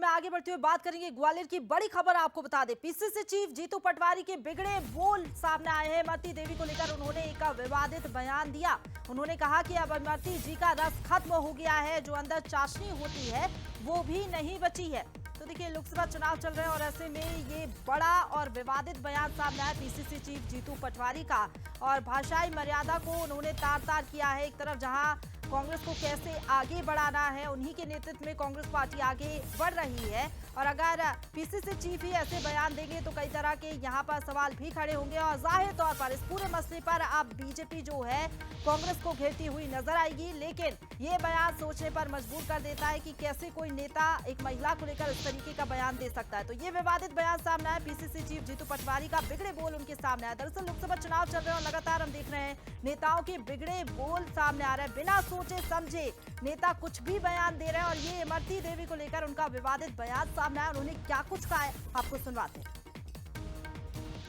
में आगे बढ़ते हुए बात करेंगे ग्वालियर की बड़ी खबर। आपको बता दें, पीसीसी चीफ जीतू पटवारी के बिगड़े बोल सामने आए हैं। इमरती देवी को लेकर उन्होंने एक विवादित बयान दिया। उन्होंने कहा कि अब इमरती जी का रस खत्म हो गया है, जो अंदर चाशनी होती है वो भी नहीं बची है। तो देखिए, लोकसभा चुनाव चल रहे हैं और ऐसे में ये बड़ा और विवादित बयान सामने आया पीसीसी चीफ जीतू पटवारी का। और भाषाई मर्यादा को उन्होंने तार तार किया है। एक तरफ जहां कांग्रेस को कैसे आगे बढ़ाना है, उन्हीं के नेतृत्व में कांग्रेस पार्टी आगे बढ़ रही है। और अगर पीसीसी चीफ ही ऐसे बयान देंगे तो कई तरह के यहाँ पर सवाल भी खड़े होंगे। और जाहिर तौर पर इस पूरे मसले पर अब बीजेपी जो है कांग्रेस को घेरती हुई नजर आएगी। लेकिन ये बयान सोचने पर मजबूर कर देता है कि कैसे कोई नेता एक महिला को लेकर इस तरीके का बयान दे सकता है। तो ये विवादित बयान सामने आया पीसीसी चीफ जीतू पटवारी का, बिगड़े बोल उनके सामने आया। दरअसल लोकसभा चुनाव चल रहे हैं और लगातार हम देख रहे हैं नेताओं के बिगड़े बोल सामने आ रहे हैं। बिना सोचे समझे नेता कुछ भी बयान दे रहे हैं और ये इमरती देवी को लेकर उनका विवादित बयान सामने आया। उन्होंने क्या कुछ कहा है, आपको सुनवाते हैं।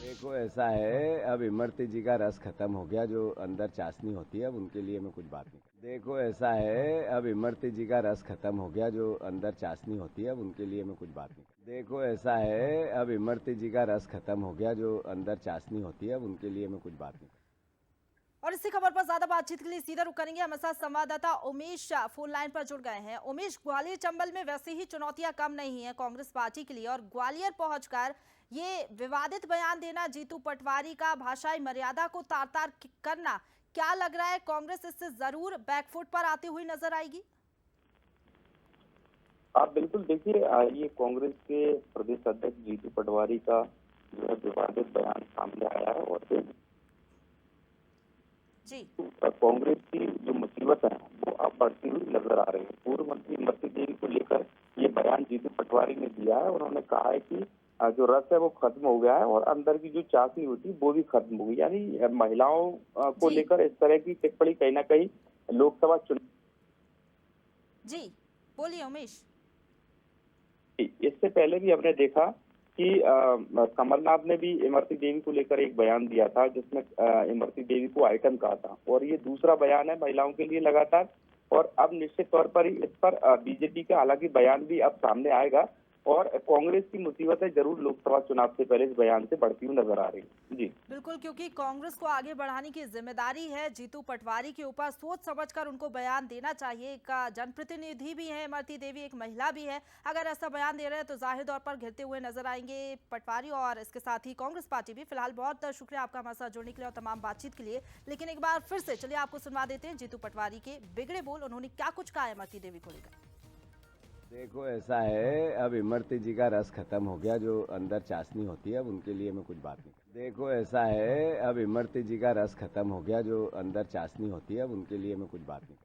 देखो, ऐसा है, अब इमरती जी का रस खत्म हो गया, जो अंदर चाशनी होती है, अब उनके लिए मैं कुछ बात नहीं। देखो, ऐसा है, अब इमरती जी का रस खत्म हो गया, जो अंदर चाशनी होती है, अब उनके लिए मैं कुछ बात नहीं। देखो, ऐसा है, अब इमरती जी का रस खत्म हो गया, जो अंदर चाशनी होती है, अब उनके लिए मैं कुछ बात नहीं। और इसी खबर पर ज्यादा बातचीत के लिए सीधा रुख करेंगे। हमारे साथ संवाददाता उमेश फोन लाइन पर जुड़ गए हैं। उमेश, ग्वालियर चंबल में वैसे ही चुनौतियां कम नहीं है कांग्रेस पार्टी के लिए, और ग्वालियर पहुंचकर ये विवादित बयान देना जीतू पटवारी का, भाषाई मर्यादा को तार तार करना, क्या लग रहा है कांग्रेस इससे जरूर बैकफुट पर आती हुई नजर आएगी? आप बिल्कुल देखिए, ये कांग्रेस के प्रदेश अध्यक्ष जीतू पटवारी का जो है विवादित बयान सामने आया है और जी, कांग्रेस की जो मुसीबत है वो अब बढ़ती हुई नजर आ रही है। पूर्व मंत्री इमरती देवी को लेकर ये बयान जीतू पटवारी ने दिया है। उन्होंने कहा है कि जो रस है वो खत्म हो गया है और अंदर की जो चाशनी होती है वो भी खत्म हो गई। यानी महिलाओं को लेकर इस तरह की टिप्पणी कहीं ना कहीं लोकसभा चुनाव। जी बोलिए उमेश। इससे पहले भी हमने देखा कि कमलनाथ ने भी इमरती देवी को लेकर एक बयान दिया था, जिसमें इमरती देवी को आइटम कहा था। और ये दूसरा बयान है महिलाओं के लिए लगातार। और अब निश्चित तौर पर इस पर बीजेपी का हालांकि बयान भी अब सामने आएगा और कांग्रेस की मुसीबतें जरूर लोकसभा चुनाव से पहले इस बयान से बढ़ती हुई नजर आ रही है। जी बिल्कुल, क्योंकि कांग्रेस को आगे बढ़ाने की जिम्मेदारी है जीतू पटवारी के ऊपर। सोच समझकर उनको बयान देना चाहिए। एक जनप्रतिनिधि भी है इमरती देवी, एक महिला भी है। अगर ऐसा बयान दे रहे हैं तो जाहिर तौर पर घिरते हुए नजर आएंगे पटवारी और इसके साथ ही कांग्रेस पार्टी भी। फिलहाल बहुत शुक्रिया आपका हमारे साथ जुड़ने के लिए और तमाम बातचीत के लिए। लेकिन एक बार फिर से चलिए आपको सुनवा देते हैं जीतू पटवारी के बिगड़े बोल। उन्होंने क्या कुछ कहा इमरती देवी को लेकर। देखो, ऐसा है, अब इमरती जी का रस खत्म हो गया, जो अंदर चाशनी होती है, अब उनके लिए मैं कुछ बात नहीं। देखो, ऐसा है, अब इमरती जी का रस खत्म हो गया, जो अंदर चाशनी होती है, अब उनके लिए मैं कुछ बात नहीं।